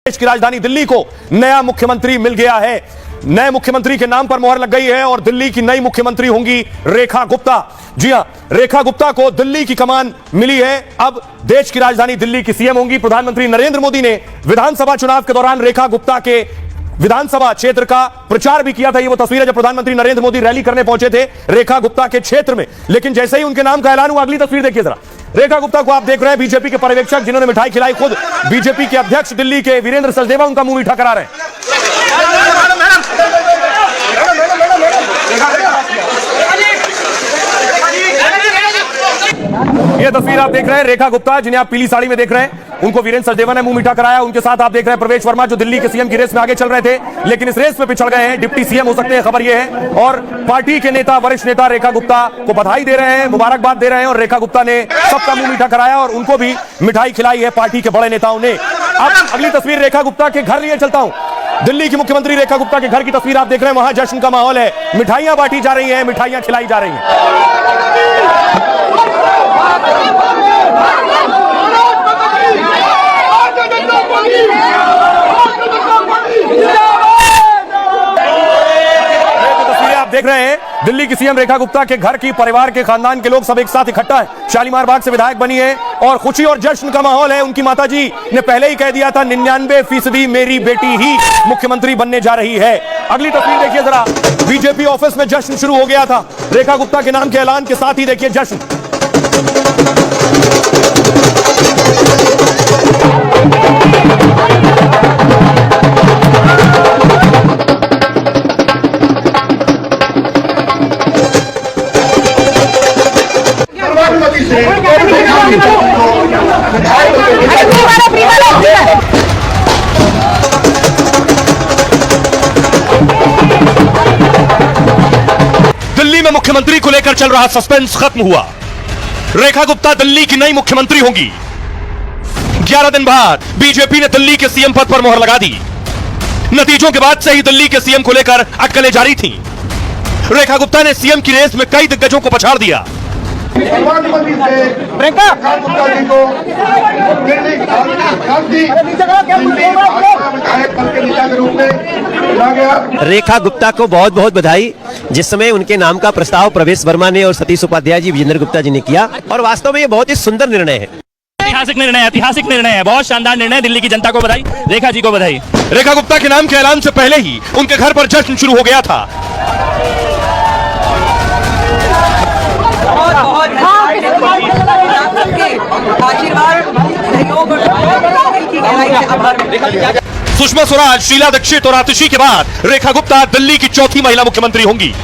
देश की राजधानी दिल्ली को नया मुख्यमंत्री मिल गया है। नए मुख्यमंत्री के नाम पर मोहर लग गई है और दिल्ली की नई मुख्यमंत्री होंगी रेखा गुप्ता। जी हां, रेखा गुप्ता को दिल्ली की कमान मिली है। अब देश की राजधानी दिल्ली की सीएम होंगी। प्रधानमंत्री नरेंद्र मोदी ने विधानसभा चुनाव के दौरान रेखा गुप्ता के विधानसभा क्षेत्र का प्रचार भी किया था। ये वो तस्वीर है जब प्रधानमंत्री नरेंद्र मोदी रैली करने पहुंचे थे रेखा गुप्ता के क्षेत्र में। लेकिन जैसे ही उनके नाम का ऐलान हुआ, अगली तस्वीर देखिए जरा। रेखा गुप्ता को आप देख रहे हैं, बीजेपी के पर्यवेक्षक जिन्होंने मिठाई खिलाई, खुद बीजेपी के अध्यक्ष दिल्ली के वीरेंद्र सचदेवा उनका मुंह मीठा करा रहे हैं। ये तस्वीर आप देख रहे हैं रेखा गुप्ता, जिन्हें आप पीली साड़ी में देख रहे हैं, उनको वीरेंद्र सचदेवा ने मुंह मीठा कराया। उनके साथ आप देख रहे हैं प्रवेश वर्मा, जो दिल्ली के सीएम की रेस में आगे चल रहे थे, लेकिन इस रेस में पिछड़ गए हैं, डिप्टी सीएम हो सकते हैं, खबर यह है। और पार्टी के नेता, वरिष्ठ नेता रेखा गुप्ता को बधाई दे रहे हैं, मुबारकबाद दे रहे हैं, और रेखा गुप्ता ने सबका मुंह मीठा कराया और उनको भी मिठाई खिलाई है पार्टी के बड़े नेताओं ने। अब अगली तस्वीर रेखा गुप्ता के घर लिए चलता हूं। दिल्ली की मुख्यमंत्री रेखा गुप्ता के घर की तस्वीर आप देख रहे हैं। वहां जश्न का माहौल है, मिठाइयां बांटी जा रही हैं, मिठाइयां खिलाई जा रही हैं। आप देख रहे हैं दिल्ली की सीएम रेखा गुप्ता के घर की, परिवार के, खानदान के लोग सब एक साथ इकट्ठा है। शालीमार बाग से विधायक बनी है और खुशी और जश्न का माहौल है। उनकी माताजी ने पहले ही कह दिया था 99% मेरी बेटी ही मुख्यमंत्री बनने जा रही है। अगली तस्वीर देखिए जरा। बीजेपी ऑफिस में जश्न शुरू हो गया था रेखा गुप्ता के नाम के ऐलान के साथ ही। देखिए जश्न। दिल्ली में मुख्यमंत्री को लेकर चल रहा सस्पेंस खत्म हुआ। रेखा गुप्ता दिल्ली की नई मुख्यमंत्री होंगी। 11 दिन बाद बीजेपी ने दिल्ली के सीएम पद पर मोहर लगा दी। नतीजों के बाद से ही दिल्ली के सीएम को लेकर अटकलें जारी थीं। रेखा गुप्ता ने सीएम की रेस में कई दिग्गजों को पछाड़ दिया। रेखा गुप्ता को बहुत बहुत बधाई। जिस समय उनके नाम का प्रस्ताव प्रवेश वर्मा ने और सतीश उपाध्याय जी, विजेंद्र गुप्ता जी ने किया, और वास्तव में ये बहुत ही सुंदर निर्णय है। ऐतिहासिक निर्णय है, बहुत शानदार निर्णय। दिल्ली की जनता को बधाई, रेखा जी को बधाई। रेखा गुप्ता के नाम के ऐलान से पहले ही उनके घर पर जश्न शुरू हो गया था। सुषमा स्वराज, शीला दीक्षित और आतिशी के बाद रेखा गुप्ता दिल्ली की चौथी महिला मुख्यमंत्री होंगी।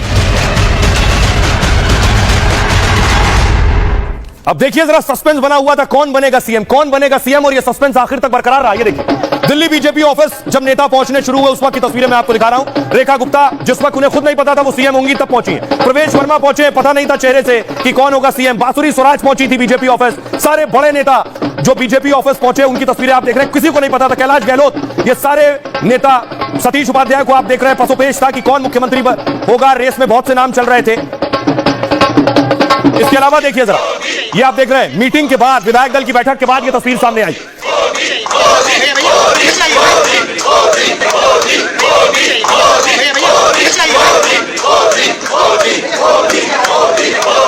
अब देखिए जरा, सस्पेंस बना हुआ था, कौन बनेगा सीएम, कौन बनेगा सीएम, और यह सस्पेंस आखिर तक बरकरार रहा। ये देखिए दिल्ली बीजेपी ऑफिस जब नेता पहुंचने शुरू हुए उस वक्त की तस्वीरें मैं आपको दिखा रहा हूं। रेखा गुप्ता, जिस वक्त उन्हें खुद नहीं पता था वो सीएम होंगी, तब पहुंची है। प्रवेश वर्मा पहुंचे, पता नहीं था चेहरे से कि कौन होगा सीएम। बांसुरी स्वराज पहुंची थी बीजेपी ऑफिस। सारे बड़े नेता जो बीजेपी ऑफिस पहुंचे उनकी तस्वीरें आप देख रहे हैं। किसी को नहीं पता था, कैलाश गहलोत, ये सारे नेता, सतीश उपाध्याय को आप देख रहे हैं, पसोपेश था कि कौन मुख्यमंत्री होगा। रेस में बहुत से नाम चल रहे थे। इसके अलावा देखिए जरा, ये आप देख रहे हैं मीटिंग के बाद, विधायक दल की बैठक के बाद ये तस्वीर सामने आई।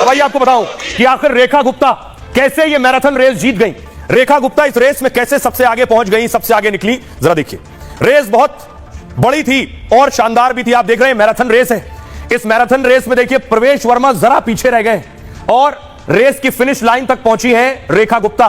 भाई आपको बताऊं कि आखिर रेखा गुप्ता कैसे ये मैराथन रेस जीत गई। रेखा गुप्ता इस रेस में कैसे सबसे आगे पहुंच गई, सबसे आगे निकली, जरा देखिए। रेस बहुत बड़ी थी और शानदार भी थी। आप देख रहे हैं मैराथन रेस है। इस मैराथन रेस में देखिए प्रवेश वर्मा जरा पीछे रह गए और रेस की फिनिश लाइन तक पहुंची है रेखा गुप्ता।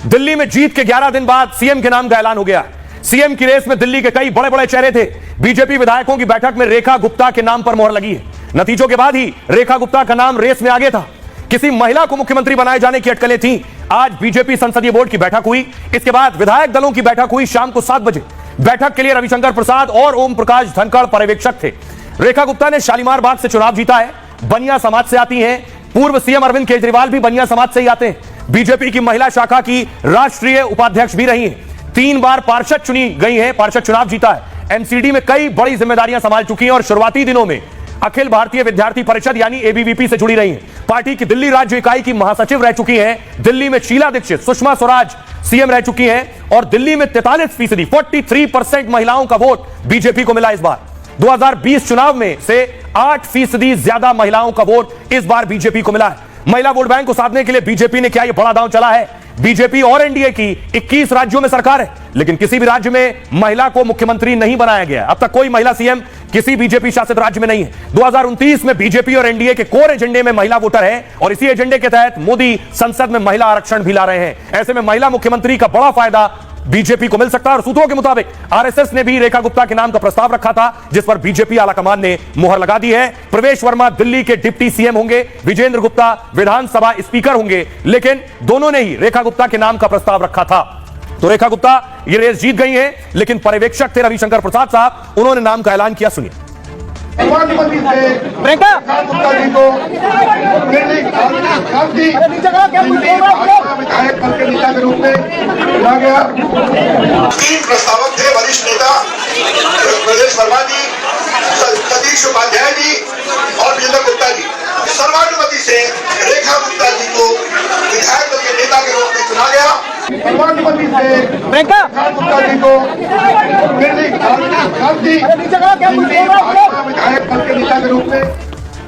दिल्ली में जीत के 11 दिन बाद सीएम के नाम का ऐलान हो गया। सीएम की रेस में दिल्ली के कई बड़े बड़े चेहरे थे। बीजेपी विधायकों की बैठक में रेखा गुप्ता के नाम पर मोहर लगी है। नतीजों के बाद ही रेखा गुप्ता का नाम रेस में आगे था। किसी महिला को मुख्यमंत्री बनाए जाने की अटकलें थीं। आज बीजेपी संसदीय बोर्ड की बैठक हुई। इसके बाद विधायक दलों की बैठक हुई शाम को 7 बजे। बैठक के लिए रविशंकर प्रसाद और ओम प्रकाश धनखड़ पर्यवेक्षक थे। रेखा गुप्ता ने शालीमार बाग से चुनाव जीता है। बनिया समाज से आती हैं। पूर्व सीएम अरविंद केजरीवाल भी बनिया समाज से ही आते हैं। बीजेपी की महिला शाखा की राष्ट्रीय उपाध्यक्ष भी रही हैं। 3 बार पार्षद चुनी गई हैं, पार्षद चुनाव जीता है। एमसीडी में कई बड़ी जिम्मेदारियां संभाल चुकी हैं और शुरुआती दिनों में अखिल भारतीय विद्यार्थी परिषद यानी एबीवीपी से जुड़ी रही हैं। पार्टी की दिल्ली राज्य इकाई की महासचिव रह चुकी हैं। दिल्ली में शीला दीक्षित, सुषमा स्वराज सीएम रह चुकी हैं और दिल्ली में 43% 43% महिलाओं का वोट बीजेपी को मिला इस बार। 2020 चुनाव में से 8% ज्यादा महिलाओं का वोट इस बार बीजेपी को मिला है। महिला वोट बैंक को साधने के लिए बीजेपी ने क्या यह बड़ा दांव चला है? बीजेपी और एनडीए की 21 राज्यों में सरकार है, लेकिन किसी भी राज्य में महिला को मुख्यमंत्री नहीं बनाया गया। अब तक कोई महिला सीएम किसी बीजेपी शासित राज्य में नहीं है। 2029 में बीजेपी और एनडीए के कोर एजेंडे में महिला वोटर है और इसी एजेंडे के तहत मोदी संसद में महिला आरक्षण भी ला रहे हैं। ऐसे में महिला मुख्यमंत्री का बड़ा फायदा बीजेपी को मिल सकता है और सूत्रों के मुताबिक आरएसएस ने भी रेखा गुप्ता के नाम का प्रस्ताव रखा था, जिस पर बीजेपी आलाकमान ने मुहर लगा दी है। प्रवेश वर्मा दिल्ली के डिप्टी सीएम होंगे, विजेंद्र गुप्ता विधानसभा स्पीकर होंगे, लेकिन दोनों ने ही रेखा गुप्ता के नाम का प्रस्ताव रखा था। तो रेखा गुप्ता ये रेस जीत गई हैं, लेकिन पर्यवेक्षक थे रविशंकर प्रसाद साहब, उन्होंने नाम का ऐलान किया। सुनिए। प्रियंका गुप्ता जी को विधायक पद के नेता के रूप में चुना गया। 3 प्रस्तावक थे, वरिष्ठ नेता प्रवेश वर्मा जी, सतीश उपाध्याय जी और विजेंद्र गुप्ता जी। सर्वानुमति से रेखा गुप्ता जी को विधायक दल के नेता के रूप में चुना गया। सर्वानुमति से प्रियंका गुप्ता जी को विधायक पद के नेता के रूप में।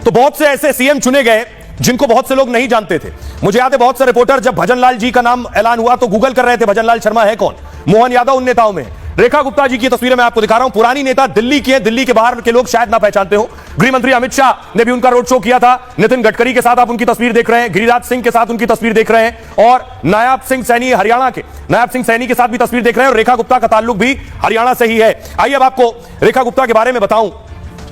तो बहुत से ऐसे सीएम चुने गए जिनको बहुत से लोग नहीं जानते थे। मुझे याद है बहुत से रिपोर्टर जब भजनलाल जी का नाम ऐलान हुआ तो गूगल कर रहे थे भजनलाल शर्मा है कौन। मोहन यादव उन नेताओं में। रेखा गुप्ता जी की तस्वीरें मैं आपको दिखा रहा हूं। पुरानी नेता दिल्ली की है, दिल्ली के बाहर के लोग शायद ना पहचानते हो। गृह मंत्री अमित शाह ने भी उनका रोड शो किया था। नितिन गडकरी के साथ आप उनकी तस्वीर देख रहे हैं, गिरिराज सिंह के साथ उनकी तस्वीर देख रहे हैं और नायब सिंह सैनी हरियाणा के नायब सिंह सैनी के साथ भी तस्वीर देख रहे हैं और रेखा गुप्ता का ताल्लुक भी हरियाणा से ही है। आइए अब आपको रेखा गुप्ता के बारे में बताऊं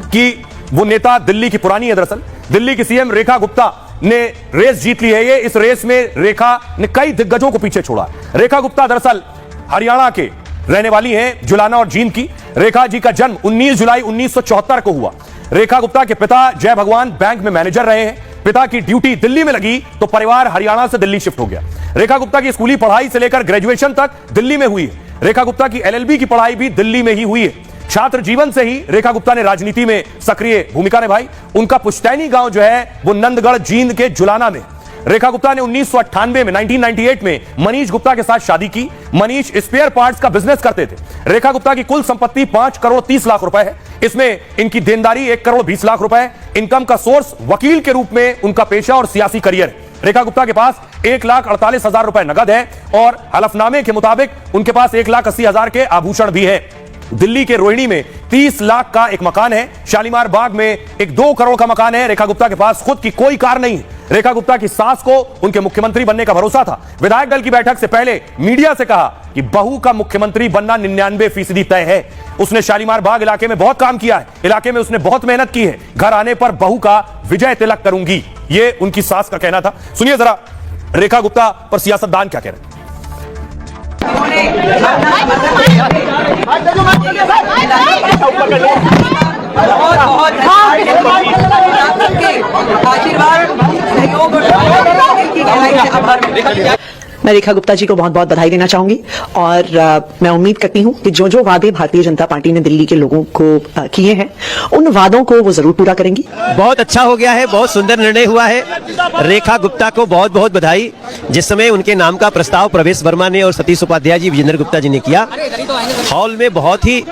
कि वो नेता दिल्ली की पुरानी है। दरअसल दिल्ली की सीएम रेखा गुप्ता ने रेस जीत ली है। ये इस रेस में रेखा ने कई दिग्गजों को पीछे छोड़ा। रेखा गुप्ता दरअसल हरियाणा के रहने वाली हैं, जुलाना और जींद की। रेखा जी का जन्म 19 जुलाई 1974 को हुआ। रेखा गुप्ता के पिता जय भगवान बैंक में मैनेजर रहे हैं। पिता की ड्यूटी दिल्ली में लगी तो परिवार हरियाणा से दिल्ली शिफ्ट हो गया। रेखा गुप्ता की स्कूली पढ़ाई से लेकर ग्रेजुएशन तक दिल्ली में हुई है। रेखा गुप्ता की एलएलबी की पढ़ाई भी दिल्ली में ही हुई है। छात्र जीवन से ही रेखा गुप्ता ने राजनीति में सक्रिय भूमिका निभाई। उनका पुश्तैनी गांव जो है वो नंदगढ़ जींद के जुलाना में। रेखा गुप्ता ने 1998 में 1998 में मनीष गुप्ता के साथ शादी की। मनीष स्पेयर पार्ट्स का बिजनेस करते थे। रेखा गुप्ता की कुल संपत्ति 5 करोड़ 30 लाख रुपए है। इसमें इनकी देनदारी 1 करोड़ 20 लाख रुपए। इनकम का सोर्स वकील के रूप में उनका पेशा और सियासी करियर है। रेखा गुप्ता के पास 1,48,000 रुपए नगद है और हलफनामे के मुताबिक उनके पास 1,80,000 के आभूषण भी है। दिल्ली के रोहिणी में 30 लाख का एक मकान है। शालीमार बाग में एक 2 करोड़ का मकान है। रेखा गुप्ता के पास खुद की कोई कार नहीं है। रेखा गुप्ता की सास को उनके मुख्यमंत्री बनने का भरोसा था। विधायक दल की बैठक से पहले मीडिया से कहा कि बहू का मुख्यमंत्री बनना 99% तय है। उसने शालीमार बाग इलाके में बहुत काम किया है। इलाके में उसने बहुत मेहनत की है। घर आने पर बहू का विजय तिलक करूंगी, ये उनकी सास का कहना था। सुनिए जरा रेखा गुप्ता पर सियासतदान क्या कह रहे हैं। मैं रेखा गुप्ता जी को बहुत बहुत बधाई देना चाहूंगी और मैं उम्मीद करती हूं कि जो जो वादे भारतीय जनता पार्टी ने दिल्ली के लोगों को किए हैं उन वादों को वो जरूर पूरा करेंगी। बहुत अच्छा हो गया है, बहुत सुंदर निर्णय हुआ है। रेखा गुप्ता को बहुत बहुत बधाई। जिस समय उनके नाम का प्रस्ताव प्रवेश वर्मा ने और सतीश उपाध्याय जी, विजेंद्र गुप्ता जी ने किया, हॉल में बहुत ही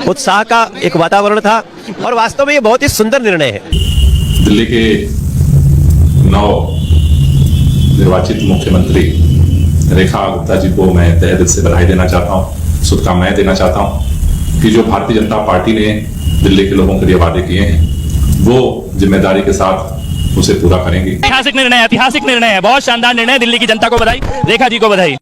उत्साह का एक वातावरण था और वास्तव में ये बहुत ही सुंदर निर्णय है। दिल्ली के नव निर्वाचित मुख्यमंत्री रेखा गुप्ता जी को मैं तहे दिल से बधाई देना चाहता हूं, शुभकामनाएं देना चाहता हूं कि जो भारतीय जनता पार्टी ने दिल्ली के लोगों के लिए वादे किए हैं वो जिम्मेदारी के साथ उसे पूरा करेंगे। ऐतिहासिक निर्णय है, बहुत शानदार निर्णय। दिल्ली की जनता को बधाई, रेखा जी को बधाई।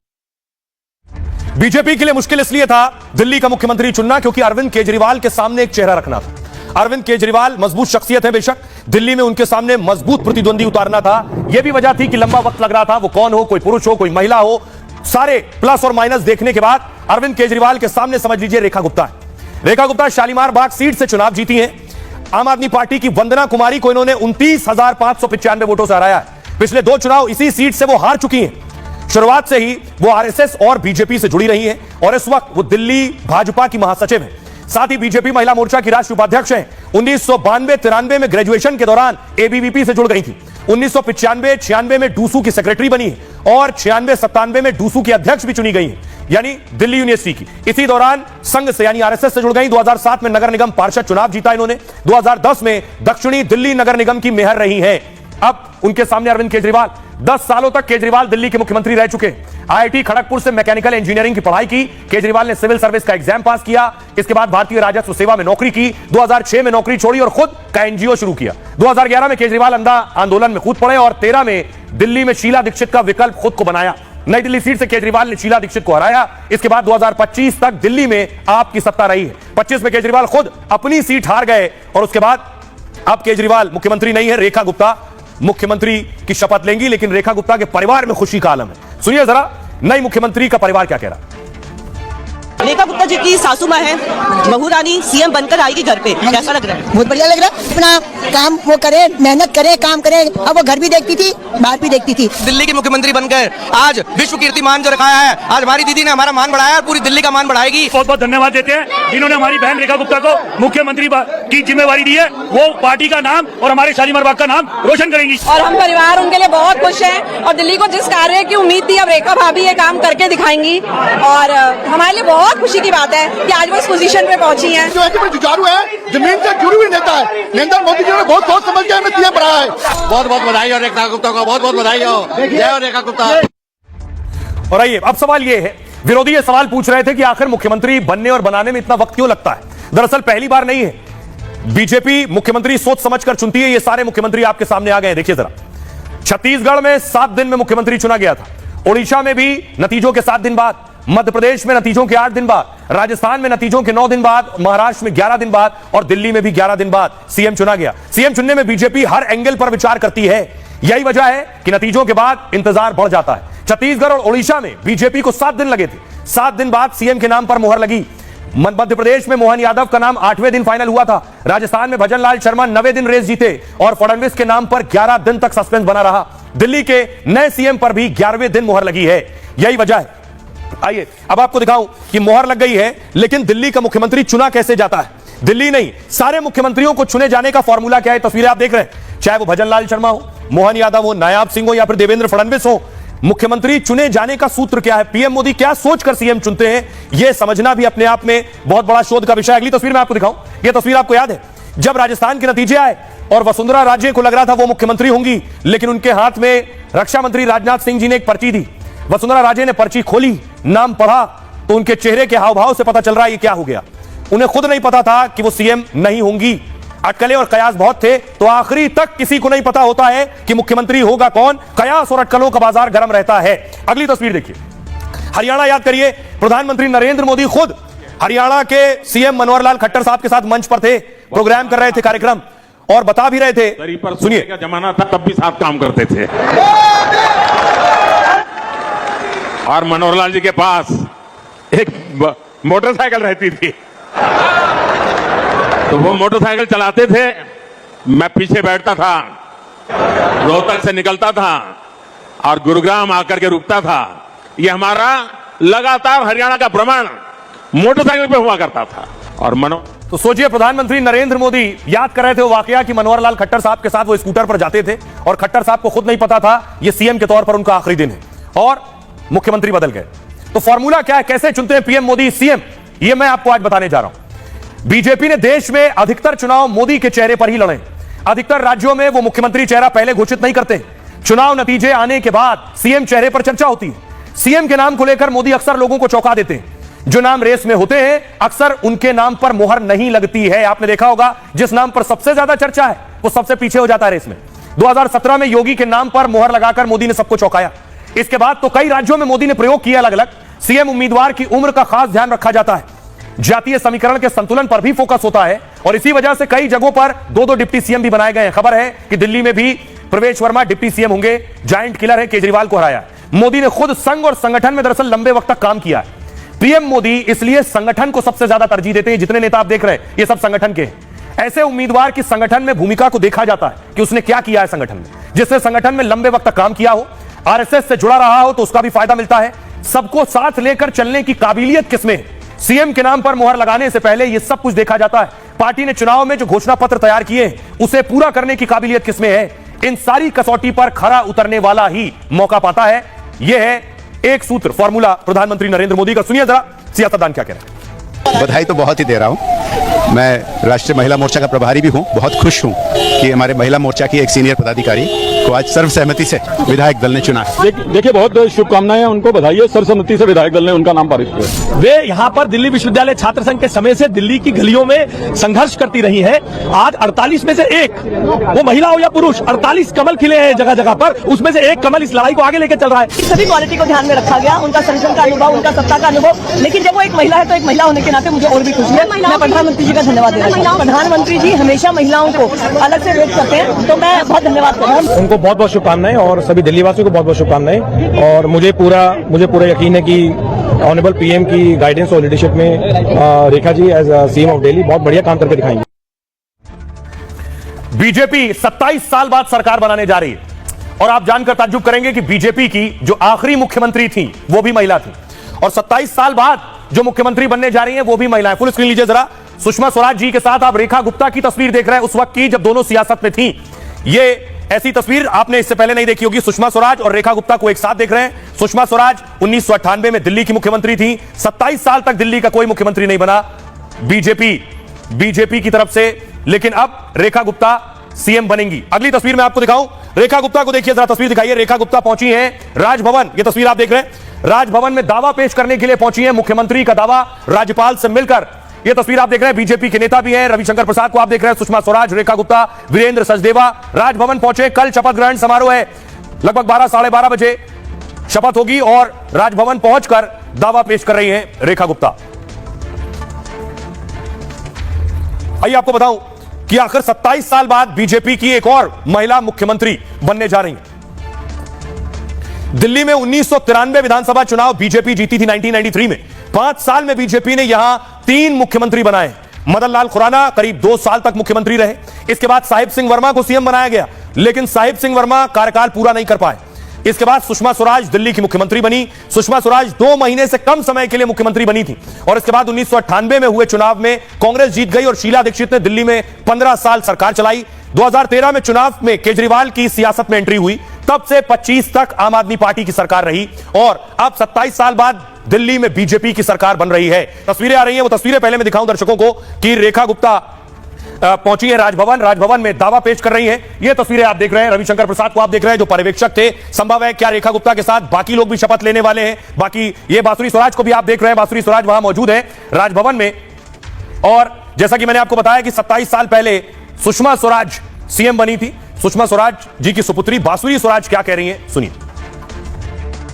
बीजेपी के लिए मुश्किल इसलिए था दिल्ली का मुख्यमंत्री चुनना क्योंकि अरविंद केजरीवाल के सामने एक चेहरा रखना था। अरविंद केजरीवाल मजबूत शख्सियत है बेशक, दिल्ली में उनके सामने मजबूत प्रतिद्वंदी उतारना था। यह भी वजह थी कि लंबा वक्त लग रहा था। वो कौन हो, कोई पुरुष हो, कोई महिला हो, सारे प्लस और माइनस देखने के बाद अरविंद केजरीवाल के सामने समझ लीजिए रेखा गुप्ता है। रेखा गुप्ता शालीमार बाग सीट से चुनाव जीती हैं। आम आदमी पार्टी की वंदना कुमारी को इन्होंने 29,595 वोटों से हराया है। पिछले 2 चुनाव इसी सीट से वो हार चुकी हैं। शुरुआत से ही वो आरएसएस और बीजेपी से जुड़ी रही हैं और इस वक्त वो दिल्ली भाजपा की महासचिव है। साथ ही बीजेपी महिला मोर्चा की राष्ट्रीय उपाध्यक्ष हैं। 1992-93 में ग्रेजुएशन के दौरान एबीवीपी से जुड़ गई थी। 1995-96 में डूसू की सेक्रेटरी बनी है और 96-97 में डूसू की अध्यक्ष भी चुनी गई है, यानी दिल्ली यूनिवर्सिटी की। इसी दौरान संघ से यानी आरएसएस से जुड़ गई। 2007 में नगर निगम पार्षद चुनाव जीता इन्होंने। 2010 में दक्षिणी दिल्ली नगर निगम की मेयर रही हैं। अब उनके सामने अरविंद केजरीवाल। 10 सालों तक केजरीवाल दिल्ली के मुख्यमंत्री रह चुके। आईआईटी खड़गपुर से मैकेनिकल इंजीनियरिंग की पढ़ाई की। केजरीवाल ने सिविल सर्विस का एग्जाम पास किया। इसके बाद भारतीय राजस्व सेवा में नौकरी की। 2006 में नौकरी छोड़ी और खुद का एनजीओ शुरू किया। 2011 में केजरीवाल अंधा आंदोलन में कूद पड़े और 13 में दिल्ली में शीला दीक्षित का विकल्प खुद को बनाया। नई दिल्ली सीट से केजरीवाल ने शीला दीक्षित को हराया। इसके बाद 2025 तक दिल्ली में आपकी सत्ता रही है। 25 में केजरीवाल खुद अपनी सीट हार गए और उसके बाद अब केजरीवाल मुख्यमंत्री नहीं है। रेखा गुप्ता मुख्यमंत्री की शपथ लेंगी, लेकिन रेखा गुप्ता के परिवार में खुशी का आलम है। सुनिए जरा नई मुख्यमंत्री का परिवार क्या कह रहा है। रेखा गुप्ता जी की सासू माँ है, बहू रानी सीएम बनकर आएगी घर पे, कैसा लग रहा है? बहुत बढ़िया लग रहा है। अपना काम वो करे, मेहनत करे, काम करे। अब वो घर भी देखती थी, बाहर भी देखती थी। दिल्ली की मुख्यमंत्री बनकर आज विश्व कीर्तिमान जो रखाया है, आज हमारी दीदी ने हमारा मान बढ़ाया और पूरी दिल्ली का मान बढ़ाएगी। बहुत बहुत धन्यवाद देते हैं इन्होंने हमारी बहन रेखा गुप्ता को मुख्यमंत्री की जिम्मेवारी दी है। वो पार्टी का नाम और हमारे शालीमार बाग का नाम रोशन करेंगी और हम परिवार उनके लिए बहुत खुश हैं और दिल्ली को जिस कार्य की उम्मीद थी अब रेखा भाभी ये काम करके दिखाएंगी और हमारे लिए बहुत खुशी की बात है कि आज वो इस पोजीशन पे पहुंची हैं। जो है कि जुझारू है, जमीन से जुड़ी हुई नेता है। नरेंद्र मोदी जी ने बहुत सोच समझ के हमें सीएम बनाया है। बहुत बहुत बधाई हो रेखा गुप्ता को, बहुत बहुत बधाई हो। जय हो रेखा गुप्ता। और आइए अब सवाल यह है, विरोधी ये सवाल पूछ रहे थे कि आखिर मुख्यमंत्री बनने और बनाने में इतना वक्त क्यों लगता है। दरअसल पहली बार नहीं है, बीजेपी मुख्यमंत्री सोच समझकर चुनती है। ये सारे मुख्यमंत्री आपके सामने आ गए हैं। देखिए जरा, छत्तीसगढ़ में 7 दिन में मुख्यमंत्री चुना गया था। ओडिशा में भी नतीजों के 7 दिन बाद, मध्य प्रदेश में नतीजों के 8 दिन बाद, राजस्थान में नतीजों के 9 दिन बाद, महाराष्ट्र में 11 दिन बाद और दिल्ली में भी 11 दिन बाद सीएम चुना गया। सीएम चुनने में बीजेपी हर एंगल पर विचार करती है। यही वजह है कि नतीजों के बाद इंतजार बढ़ जाता है। छत्तीसगढ़ और ओडिशा में बीजेपी को 7 दिन लगे थे। 7 दिन बाद सीएम के नाम पर मुहर लगी। मध्य प्रदेश में मोहन यादव का नाम 8वें दिन फाइनल हुआ था। राजस्थान में भजन लाल शर्मा 9वें दिन रेस जीते और फडणवीस के नाम पर 11 दिन तक सस्पेंस बना रहा। दिल्ली के नए सीएम पर भी 11वें दिन मुहर लगी है। यही वजह है। आइए अब आपको दिखाऊं कि मुहर लग गई है, लेकिन दिल्ली का मुख्यमंत्री चुना कैसे जाता है। दिल्ली नहीं, सारे मुख्यमंत्रियों को चुने जाने का फॉर्मूला क्या है, तस्वीरें आप देख रहे हैं। चाहे वो भजन लाल शर्मा हो, मोहन यादव हो, नायाब सिंह हो या फिर देवेंद्र फडणवीस हो, मुख्यमंत्री चुने जाने का सूत्र क्या है, पीएम मोदी क्या सोचकर सीएम चुनते हैं, यह समझना भी अपने आप में बहुत बड़ा शोध का विषय है। अगली तस्वीर में आपको दिखाऊं। यह तस्वीर आपको याद है जब राजस्थान के नतीजे आए और वसुंधरा राजे को लग रहा था वो मुख्यमंत्री होंगी, लेकिन उनके हाथ में रक्षा मंत्री राजनाथ सिंह जी ने एक पर्ची दी। वसुंधरा राजे ने पर्ची खोली, नाम पढ़ा तो उनके चेहरे के हाव भाव से पता चल रहा है ये क्या हो गया। उन्हें खुद नहीं पता था कि वो सीएम नहीं होंगी। अटकलें और कयास बहुत थे, तो आखिरी तक किसी को नहीं पता होता है कि मुख्यमंत्री होगा कौन। कयास और अटकलों का बाजार गर्म रहता है। अगली तस्वीर देखिए, हरियाणा याद करिए, प्रधानमंत्री नरेंद्र मोदी खुद हरियाणा के सीएम मनोहर लाल खट्टर साहब के साथ मंच पर थे, प्रोग्राम कर रहे थे, कार्यक्रम, और बता भी रहे थे। सुनिए, का जमाना था तब भी साथ काम करते थे और मनोहर लाल जी के पास एक मोटरसाइकिल रहती थी, तो वो मोटरसाइकिल चलाते थे, मैं पीछे बैठता था, रोहतक से निकलता था और गुरुग्राम आकर के रुकता था। ये हमारा लगातार हरियाणा का भ्रमण मोटरसाइकिल पे हुआ करता था। और तो सोचिए, प्रधानमंत्री नरेंद्र मोदी याद कर रहे थे वो वाकया कि मनोहर लाल खट्टर साहब के साथ वो स्कूटर पर जाते थे और खट्टर साहब को खुद नहीं पता था ये सीएम के तौर पर उनका आखिरी दिन है और मुख्यमंत्री बदल गए। तो फॉर्मूला क्या है, कैसे चुनते हैं पीएम मोदी सीएम, ये मैं आपको आज बताने जा रहा हूं। बीजेपी ने देश में अधिकतर चुनाव मोदी के चेहरे पर ही लड़े। अधिकतर राज्यों में वो मुख्यमंत्री चेहरा पहले घोषित नहीं करते। चुनाव नतीजे आने के बाद सीएम चेहरे पर चर्चा होती है। सीएम के नाम को लेकर मोदी अक्सर लोगों को चौंका देते हैं। जो नाम रेस में होते हैं अक्सर उनके नाम पर मुहर नहीं लगती है। आपने देखा होगा जिस नाम पर सबसे ज्यादा चर्चा है वो सबसे पीछे हो जाता है रेस में। 2017 में योगी के नाम पर मुहर लगाकर मोदी ने सबको चौंकाया। इसके बाद तो कई राज्यों में मोदी ने प्रयोग किया अलग अलग। सीएम उम्मीदवार की उम्र का खास ध्यान रखा जाता है। जातीय समीकरण के संतुलन पर भी फोकस होता है और इसी वजह से कई जगहों पर 2-2 डिप्टी सीएम भी बनाए गए हैं। खबर है कि दिल्ली में भी प्रवेश वर्मा डिप्टी सीएम होंगे। जायंट किलर है, केजरीवाल को हराया। मोदी ने खुद संघ और संगठन में दरअसल लंबे वक्त तक काम किया है। पीएम मोदी इसलिए संगठन को सबसे ज्यादा तरजीह देते हैं। जितने नेता आप देख रहे हैं ये सब संगठन के हैं। ऐसे उम्मीदवार की संगठन में भूमिका को देखा जाता है कि उसने क्या किया है संगठन में, जिसने संगठन में लंबे वक्त तक काम किया हो, आरएसएस से जुड़ा रहा हो तो उसका भी फायदा मिलता है। सबको साथ लेकर चलने की काबिलियत किसमें है, सीएम के नाम पर मुहर लगाने से पहले यह सब कुछ देखा जाता है। पार्टी ने चुनाव में जो घोषणा पत्र तैयार किए हैं उसे पूरा करने की काबिलियत किसमें है। इन सारी कसौटी पर खरा उतरने वाला ही मौका पाता है। यह है एक सूत्र फॉर्मूला प्रधानमंत्री नरेंद्र मोदी का। सुनिए जरा सियासतदान क्या कह रहे हैं। बधाई तो बहुत ही दे रहा हूं। मैं राष्ट्रीय महिला मोर्चा का प्रभारी भी हूं। बहुत खुश हूं कि हमारे महिला मोर्चा की एक सीनियर पदाधिकारी को आज सर्वसहमति से विधायक दल ने चुना। देखिए बहुत शुभकामनाएं उनको, बधाई है। सर्वसम्मति से विधायक दल ने उनका नाम पारित किया। वे यहाँ पर दिल्ली विश्वविद्यालय छात्र संघ के समय से दिल्ली की गलियों में संघर्ष करती रही है। आज 48 में से एक, वो महिला हो या पुरुष, 48 कमल खिले हैं जगह जगह पर, उसमें से एक कमल इस लड़ाई को आगे लेकर चल रहा है। सभी क्वालिटी को ध्यान में रखा गया, उनका संगठन का अनुभव, उनका सत्ता का अनुभव, लेकिन जब वो एक महिला है तो एक महिला होने के नाते मुझे और भी खुशी है। मैं प्रधानमंत्री जी का धन्यवाद देना चाहूँ। प्रधानमंत्री जी हमेशा महिलाओं को अलग से रेट करते हैं, तो मैं बहुत धन्यवाद कर रहा हूँ। उनको बहुत बहुत शुभकामनाएं और सभी दिल्ली वासियों को बहुत बहुत शुभकामनाएं। और मुझे पूरा यकीन है कि ऑनरेबल पीएम की गाइडेंस और लीडरशिप में Rekha ji as CM of Delhi बहुत बढ़िया काम करके दिखाएंगे। बीजेपी 27 साल बाद सरकार बनाने जा रही है और आप जानकर ताज्जुब करेंगे कि बीजेपी की जो आखिरी मुख्यमंत्री थी वो भी महिला थी और 27 साल बाद जो मुख्यमंत्री बनने जा रही हैं वो भी महिलाएं। फुल स्क्रीन लीजिए जरा। सुषमा स्वराज जी के साथ आप रेखा गुप्ता की तस्वीर देख रहे हैं, उस वक्त की जब दोनों सियासत में थी। ये ऐसी तस्वीर आपने इससे पहले नहीं देखी होगी। सुषमा स्वराज और रेखा गुप्ता को एक साथ देख रहे हैं। सुषमा स्वराज 1998 में दिल्ली की मुख्यमंत्री थी। 27 साल तक दिल्ली का कोई मुख्यमंत्री नहीं बना बीजेपी की तरफ से, लेकिन अब रेखा गुप्ता सीएम बनेंगी। अगली तस्वीर मैं आपको दिखाऊं, रेखा गुप्ता को देखिए जरा, तस्वीर दिखाइए। रेखा गुप्ता पहुंची हैं राजभवन, ये तस्वीर आप देख रहे हैं। राजभवन में दावा पेश करने के लिए पहुंची हैं, मुख्यमंत्री का दावा राज्यपाल से मिलकर। ये तस्वीर आप देख रहे हैं। बीजेपी के नेता भी हैं, रविशंकर प्रसाद को आप देख रहे हैं, सुषमा स्वराज, रेखा गुप्ता, वीरेंद्र सचदेवा राजभवन पहुंचे। कल शपथ ग्रहण समारोह है, लगभग 12 साढ़े 12 बजे शपथ होगी और राजभवन पहुंचकर दावा पेश कर रही हैं रेखा गुप्ता। आइए आपको बताऊं कि आखिर 27 साल बाद बीजेपी की एक और महिला मुख्यमंत्री बनने जा रही है। दिल्ली में 1993 विधानसभा चुनाव बीजेपी जीती थी 1993 में। 5 साल में बीजेपी ने यहां 3 मुख्यमंत्री बनाए। मदन लाल खुराना करीब 2 साल तक मुख्यमंत्री रहे। इसके बाद साहिब सिंह वर्मा को सीएम बनाया गया, लेकिन साहिब सिंह वर्मा कार्यकाल पूरा नहीं कर पाए। इसके बाद सुषमा स्वराज दिल्ली की मुख्यमंत्री बनी। सुषमा स्वराज 2 महीने से कम समय के लिए मुख्यमंत्री बनी थी और इसके बाद 1998 में हुए चुनाव में कांग्रेस जीत गई और शीला दीक्षित ने दिल्ली में 15 साल सरकार चलाई। 2013 में चुनाव में केजरीवाल की सियासत में एंट्री हुई, तब से 25 तक आम आदमी पार्टी की सरकार रही और अब 27 साल बाद दिल्ली में बीजेपी की सरकार बन रही है। तस्वीरें आ रही हैं, वो तस्वीरें पहले मैं दिखाऊं दर्शकों को कि रेखा गुप्ता पहुंची है राजभवन में दावा पेश कर रही हैं। ये तस्वीरें आप देख रहे हैं। रविशंकर प्रसाद को आप देख रहे हैं जो पर्यवेक्षक थे। संभव है क्या रेखा गुप्ता के साथ बाकी लोग भी शपथ लेने वाले हैं। बाकी ये बांसुरी स्वराज को भी आप देख रहे हैं, बांसुरी स्वराज वहां मौजूद है राजभवन में। और जैसा कि मैंने आपको बताया कि 27 साल पहले सुषमा स्वराज सीएम बनी थी। सुषमा स्वराज जी की सुपुत्री बांसुरी स्वराज क्या कह रही हैं, सुनिए।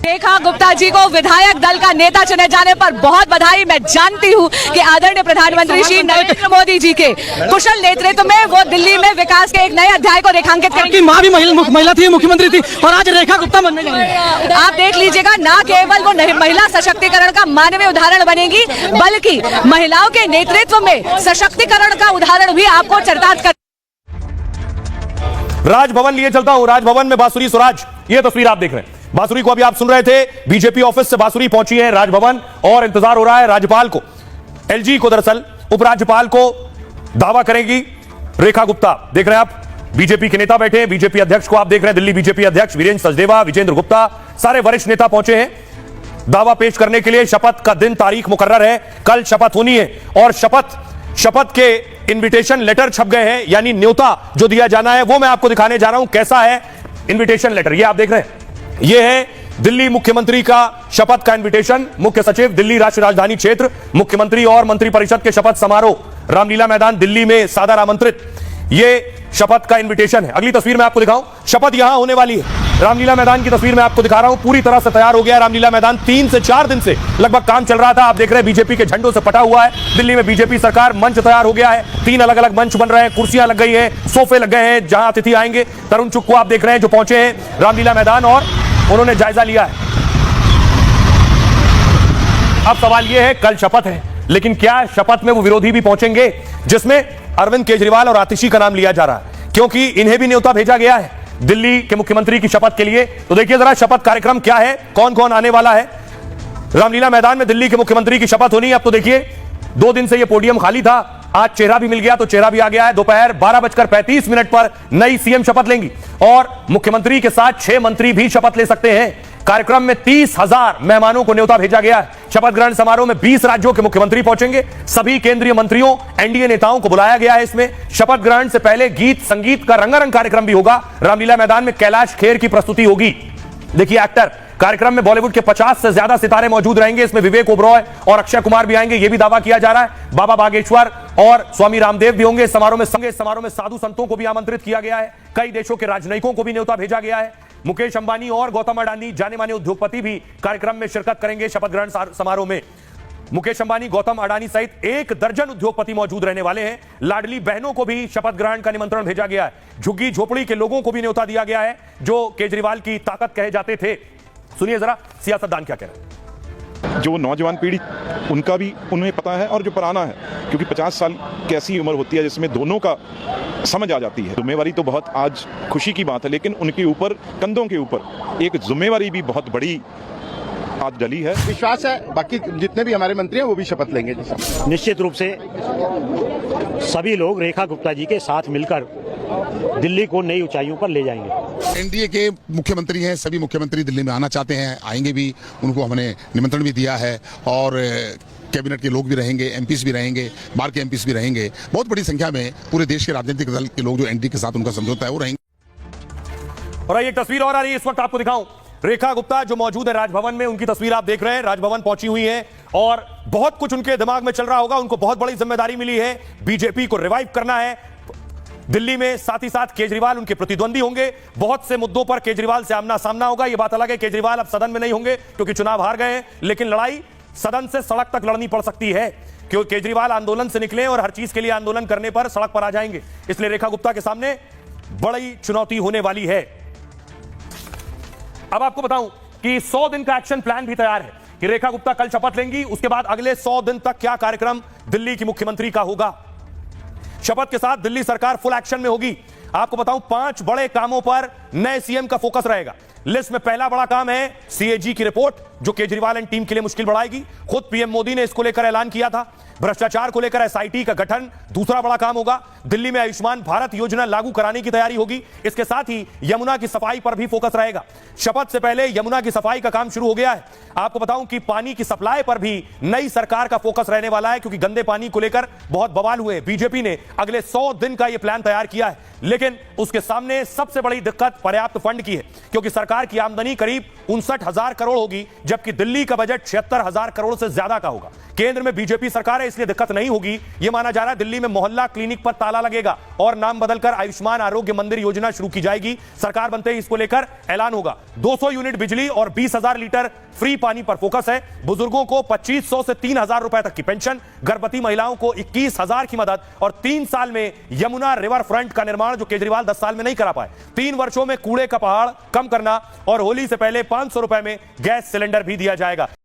रेखा गुप्ता जी को विधायक दल का नेता चुने जाने पर बहुत बधाई। मैं जानती हूं कि आदरणीय प्रधानमंत्री श्री नरेंद्र मोदी जी के कुशल नेतृत्व में वो दिल्ली में विकास के एक नए अध्याय को रेखांकित करेंगी। माँ भी महिला थी, मुख्यमंत्री थी और आज रेखा गुप्ता बनने जा रही है। आप देख लीजिएगा, ना केवल वो महिला सशक्तिकरण का मानवीय उदाहरण बनेगी, बल्कि महिलाओं के नेतृत्व में सशक्तिकरण का उदाहरण भी आपको चरितार्थ कर। राजभवन लिए चलता हूं, राजभवन में बांसुरी स्वराज, ये तस्वीर आप देख रहे हैं। बांसुरी को अभी आप सुन रहे थे, बीजेपी ऑफिस से बांसुरी पहुंची है राजभवन और इंतजार हो रहा है राज्यपाल को, एलजी को, दरअसल उपराज्यपाल को दावा करेगी रेखा गुप्ता। देख रहे हैं आप, बीजेपी के नेता बैठे हैं, बीजेपी अध्यक्ष को आप देख रहे हैं, दिल्ली बीजेपी अध्यक्ष वीरेंद्र सचदेवा, विजेंद्र गुप्ता, सारे वरिष्ठ नेता पहुंचे हैं दावा पेश करने के लिए। शपथ का दिन तारीख मुकर्रर है, कल शपथ होनी है और शपथ के इनविटेशन लेटर छप गए हैं, यानी न्योता जो दिया जाना है वो मैं आपको दिखाने जा रहा हूं। कैसा है इनविटेशन लेटर, ये आप देख रहे हैं। ये है दिल्ली मुख्यमंत्री का शपथ का इनविटेशन। मुख्य सचिव दिल्ली राष्ट्रीय राजधानी क्षेत्र, मुख्यमंत्री और मंत्रिपरिषद के शपथ समारोह रामलीला मैदान दिल्ली में सादर आमंत्रित, ये शपथ का इनविटेशन है। अगली तस्वीर मैं आपको दिखाऊं, शपथ यहां होने वाली है। रामलीला मैदान की तस्वीर मैं आपको दिखा रहा हूं, पूरी तरह से तैयार हो गया रामलीला मैदान। 3 से 4 दिन से लगभग काम चल रहा था। आप देख रहे हैं बीजेपी के झंडों से पटा हुआ है। दिल्ली में बीजेपी सरकार, मंच तैयार हो गया है, 3 अलग अलग मंच बन रहे हैं, कुर्सियां लग गई हैं, सोफे लग गए हैं जहां अतिथि आएंगे। तरुण चुग को आप देख रहे हैं जो पहुंचे हैं रामलीला मैदान और उन्होंने जायजा लिया है। अब सवाल यह है, कल शपथ है, लेकिन क्या शपथ में वो विरोधी भी पहुंचेंगे जिसमें अरविंद केजरीवाल और आतिशी का नाम लिया जा रहा है, क्योंकि इन्हें भी न्योता भेजा गया है दिल्ली के मुख्यमंत्री की शपथ के लिए। तो देखिए जरा शपथ कार्यक्रम क्या है, कौन कौन आने वाला है। रामलीला मैदान में दिल्ली के मुख्यमंत्री की शपथ होनी है। अब तो देखिए 2 दिन से यह पोडियम खाली था, आज चेहरा भी मिल गया, तो चेहरा भी आ गया है। दोपहर 12:35 पर नई सीएम शपथ लेंगी और मुख्यमंत्री के साथ 6 मंत्री भी शपथ ले सकते हैं। कार्यक्रम में 30,000 मेहमानों को न्योता भेजा गया है। शपथ ग्रहण समारोह में 20 राज्यों के मुख्यमंत्री पहुंचेंगे। सभी केंद्रीय मंत्रियों, एनडीए नेताओं को बुलाया गया है। इसमें शपथ ग्रहण से पहले गीत संगीत का रंगारंग कार्यक्रम भी होगा। रामलीला मैदान में कैलाश खेर की प्रस्तुति होगी। देखिए एक्टर, कार्यक्रम में बॉलीवुड के 50 से ज्यादा सितारे मौजूद रहेंगे। इसमें विवेक ओबरॉय और अक्षय कुमार भी आएंगे, यह भी दावा किया जा रहा है। बाबा बागेश्वर और स्वामी रामदेव भी होंगे। समारोह में साधु संतों को भी आमंत्रित किया गया है। कई देशों के राजनयिकों को भी न्योता भेजा गया है। मुकेश अंबानी और गौतम अडानी, जाने माने उद्योगपति, भी कार्यक्रम में शिरकत करेंगे। शपथ ग्रहण समारोह में मुकेश अंबानी, गौतम अडानी सहित 1 दर्जन उद्योगपति मौजूद रहने वाले हैं। लाडली बहनों को भी शपथ ग्रहण का निमंत्रण भेजा गया है। झुग्गी झोपड़ी के लोगों को भी न्योता दिया गया है, जो केजरीवाल की ताकत कहे जाते थे। सुनिए जरा सियासतदान क्या कह रहे हैं। जो नौजवान पीढ़ी, उनका भी उन्हें पता है, और जो पुराना है, क्योंकि 50 साल की ऐसी उम्र होती है जिसमें दोनों का समझ आ जाती है। जिम्मेवारी तो बहुत आज खुशी की बात है, लेकिन उनके ऊपर, कंधों के ऊपर एक जिम्मेवारी भी बहुत बड़ी आज डली है। विश्वास है बाकी जितने भी हमारे मंत्री हैं वो भी शपथ लेंगे। निश्चित रूप से सभी लोग रेखा गुप्ता जी के साथ मिलकर दिल्ली को नई ऊंचाइयों पर ले जाएंगे। एनडीए के मुख्यमंत्री हैं, सभी मुख्यमंत्री दिल्ली में आना चाहते हैं, आएंगे भी, उनको हमने निमंत्रण भी दिया है। और कैबिनेट के लोग भी रहेंगे, एमपीस भी रहेंगे, बाहर के एमपीस भी रहेंगे। बहुत बड़ी संख्या में पूरे देश के राजनीतिक दल के लोग जो एनडीए के साथ उनका समझौता है वो रहेंगे। और एक तस्वीर और आ रही है, इस वक्त आपको दिखाऊं। रेखा गुप्ता जो मौजूद है राजभवन में, उनकी तस्वीर आप देख रहे हैं। राजभवन पहुंची हुई हैं और बहुत कुछ उनके दिमाग में चल रहा होगा। उनको बहुत बड़ी जिम्मेदारी मिली है, बीजेपी को रिवाइव करना है दिल्ली में। साथ ही साथ केजरीवाल उनके प्रतिद्वंदी होंगे। बहुत से मुद्दों पर केजरीवाल से आमना सामना होगा। यह बात अलग है, केजरीवाल अब सदन में नहीं होंगे क्योंकि चुनाव हार गए हैं, लेकिन लड़ाई सदन से सड़क तक लड़नी पड़ सकती है, क्योंकि केजरीवाल आंदोलन से निकले और हर चीज के लिए आंदोलन करने पर सड़क पर आ जाएंगे। इसलिए रेखा गुप्ता के सामने बड़ी चुनौती होने वाली है। अब आपको बताऊं कि 100 दिन का एक्शन प्लान भी तैयार है कि रेखा गुप्ता कल शपथ लेंगी, उसके बाद अगले 100 दिन तक क्या कार्यक्रम दिल्ली की मुख्यमंत्री का होगा। शपथ के साथ दिल्ली सरकार फुल एक्शन में होगी। आपको बताऊं 5 बड़े कामों पर नए सीएम का फोकस रहेगा। लिस्ट में पहला बड़ा काम है सीएजी की रिपोर्ट, जो केजरीवाल एंड टीम के लिए मुश्किल बढ़ाएगी। खुद पीएम मोदी ने इसको लेकर ऐलान किया था। भ्रष्टाचार को लेकर एसआईटी का गठन दूसरा बड़ा काम होगा। दिल्ली में आयुष्मान भारत योजना लागू कराने की तैयारी होगी। इसके साथ ही यमुना की सफाई पर भी फोकस रहेगा। शपथ से पहले यमुना की सफाई का काम शुरू हो गया है। आपको बताऊं कि पानी की सप्लाई पर भी नई सरकार का फोकस रहने वाला है, क्योंकि गंदे पानी को लेकर बहुत बवाल हुए। बीजेपी ने अगले 100 दिन का यह प्लान तैयार किया है, लेकिन उसके सामने सबसे बड़ी दिक्कत पर्याप्त फंड की है, क्योंकि सरकार की आमदनी करीब 59,000 करोड़ होगी, जबकि दिल्ली का बजट 76,000 करोड़ से ज्यादा का होगा। केंद्र में बीजेपी सरकार है, इसलिए दिक्कत नहीं होगी। यह माना जा रहा है दिल्ली में मोहल्ला क्लिनिक पर ताला लगेगा और नाम बदलकर आयुष्मान आरोग्य मंदिर योजना शुरू की जाएगी। सरकार बनते ही इसको लेकर ऐलान होगा। 200 यूनिट बिजली और 20,000 लीटर फ्री पानी पर फोकस है। बुजुर्गों को 2,500 से 3,000 रुपए तक की पेंशन, गर्भवती महिलाओं को 21,000 की मदद और 3 साल में यमुना रिवर फ्रंट का निर्माण, जो केजरीवाल 10 साल में नहीं करा पाए। 3 वर्षों में कूड़े का पहाड़ कम करना और होली से पहले 500 रुपए में गैस सिलेंडर भी दिया जाएगा।